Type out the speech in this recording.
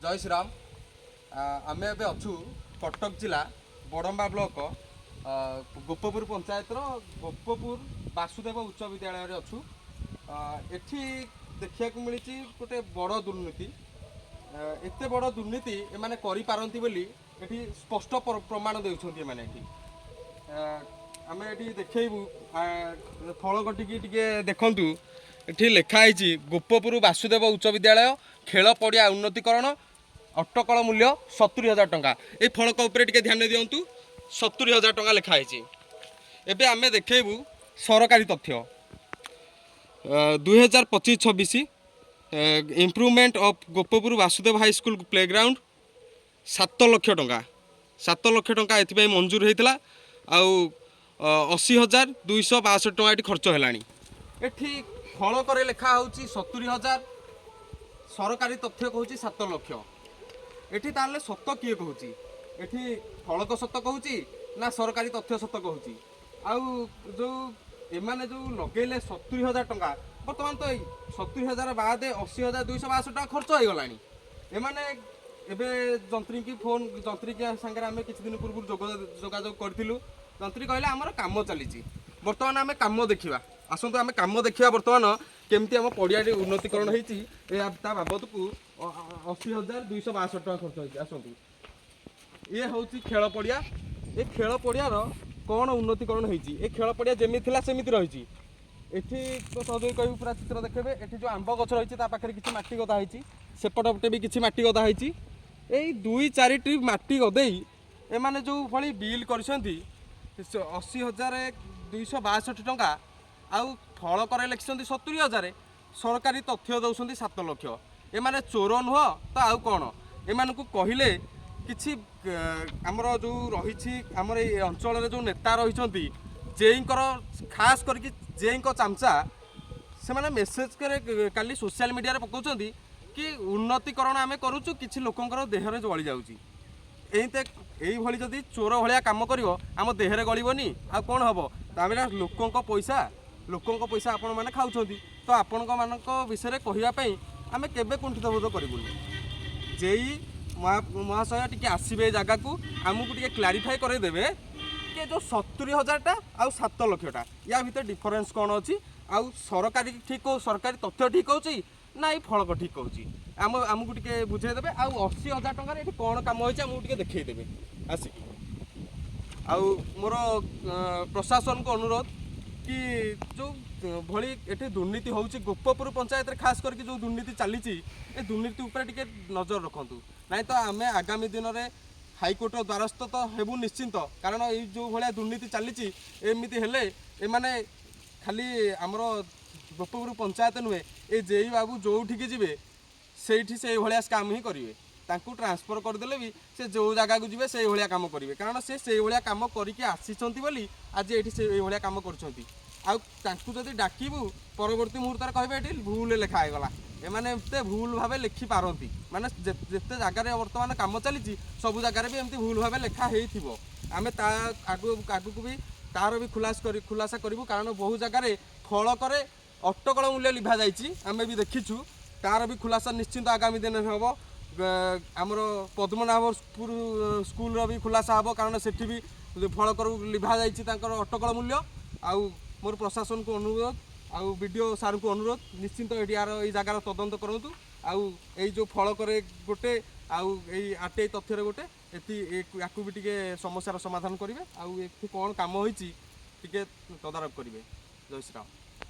जय श्रीराम। आम एवं अच्छु कटक जिला बड़म्बा ब्लॉक गोपपुर पंचायत गोपपुर वासुदेव उच्च विद्यालय अच्छु। एठी देखा मिली गोटे बड़ दुर्नीति। एते बड़ दुर्नीति एमाने करि पारंती बोली एठी स्पष्ट प्रमाण देउछन्ती एमाने एठी। आमे एठी देखैबु फलकटिकी टिके देखंतु। एठी लेखा है गोपपुर वासुदेव उच्च विद्यालय खेल पड़िया उन्नतीकरण अटकल मूल्य 70,000 टंका। ये फलक उपर टिके ध्यान दिंतु 70,000 टंका लिखाई। एबे आमे देखैबु सरकारी तथ्य 2025-26 improvement of Gopapur Vasudev high school playground 7 lakh टंका 7 लाख टंका एथि मंजूर होता। आउ 80,262 टंका ये खर्च है। एठी फलक लेखा हूँ 70,000 सरकारी तथ्य कहूँ 7 लाख। एठी ताले सत किए कहूँ एठी फलक सत कहूँ ना सरकारी तथ्य सत कहूँ। आउ जो एमाने जो लगेले 70,000 टंका बर्तमान तो 70,000 बाद 80,262 टंका खर्च हो गला। एमाने एबे जंत्री की फोन जंत्री की संगे आम किसी दिन पूर्व जोगाजोग करूँ। जंत्री कहले आमर काम चली। बर्तमान आम काम देखा आसतु आम कम देखा बर्तमान केमती आम पड़िया उन्नतीकरण होती बाबद को 80,262 टका खर्च होती। आसतु ये हूँ खेल पड़िया। ये खेल पड़ियार कौन उन्नतीकरण होती ये खेल पड़िया जमी था सेमती रही। एठी तो सदय कह पूरा चित्र देखिए। एठी जो आंब गछ रही पाखे किसी मटी गदा होती सेपट पटे भी किसी मटी गदा होती। यही 2-4 ट्रिप मटी गदे एमाने जो भली बिल कर 80,262 टंका आउ फल कर लिखिं 70,000 सरकारी तथ्य दौरान 7 लाख। एमाने चोर नुह तो आउ कौन एमान को कहले किसी आमर जो रही आमर ये अंचल जो नेता रही जेईकर खास करके जेईक चामचा से मैंने मेसेज करे काली सोशल मीडिया पकाउं कि उन्नतीकरण आम करुचु किसी लोकंर देहरे जली जाऊँगी। यही जदि चोर भाया कम कर आम देहरे गलबनी आ कौन हम तामें लोकों पैसा आपण मैंने खाऊँ। तो आपण मान विषय कहवाई आम के कुंठित बोध करूँ। जेई महाशय टी आसवे जगह को आमको टे क्लारिफाई करदेवे कि जो 70,000 टा आउ 7 लाख टा या भीतर डिफरेन्स कौन अच्छी आउ सरकारी ठीक हो सरकारी तथ्य ठीक हो ना ये फलक ठीक हो आमको टे बुझेदेवे। आउ 80,000 टकर ये कौन कम होमको टे देखईदेवे आसिक। आउ मोर प्रशासन को अनुरोध कि जो भली एठी दुर्नीति होउची गोपपुर पंचायत रे खास करके जो दुर्नीति चली ए दुर्नीति ऊपर टिके नजर रखंतु। नहीं तो आम आगामी दिन में हाईकोर्ट द्वारस्थ तो हेबु निश्चिंत। कारण ये जो भाया दुर्नीति चली एमती हेले एमाने खाली आमर गोपपुर पंचायत नुहे ये जेई बाबू जो जी से भाया काम ही करेंगे। ट्रांसफर करदे भी से जो जगह को जी से भाया कम करेंगे। कारण से भाया कम करके आसी आज ये से भाया कम कर डाकबू परवर्ती मुहूर्त कहे ये भूल लिखागला एमाने एमते भूल भाव लिखि पारती माने जिते जगार बर्तमान कम चली सब जगार भी एमती भूल भाव लिखा हो आम आगू भी तार भी खुलासा करूँ। कारण बहु जगार फलक अटकल मूल्य लिभा जामें भी देखीचु तार भी खुलासा निश्चिंत आगामी दिन में हम। आमर पद्मनाभपुर स्कूल भी खुलासा हम कारण से भी फलक लिभा जाकर अटकल मूल्य। आउ मोर प्रशासन को अनुरोध आउ वीडियो सार को अनुरोध निश्चिंत ये जगार तदंत करूँ। आउ जो फलक गोटे आउ आटे तथ्य गोटे या भी टे समस्यार समाधान करेंगे। आउ कौन कम होती तदारख करेंगे। जय श्रीराम।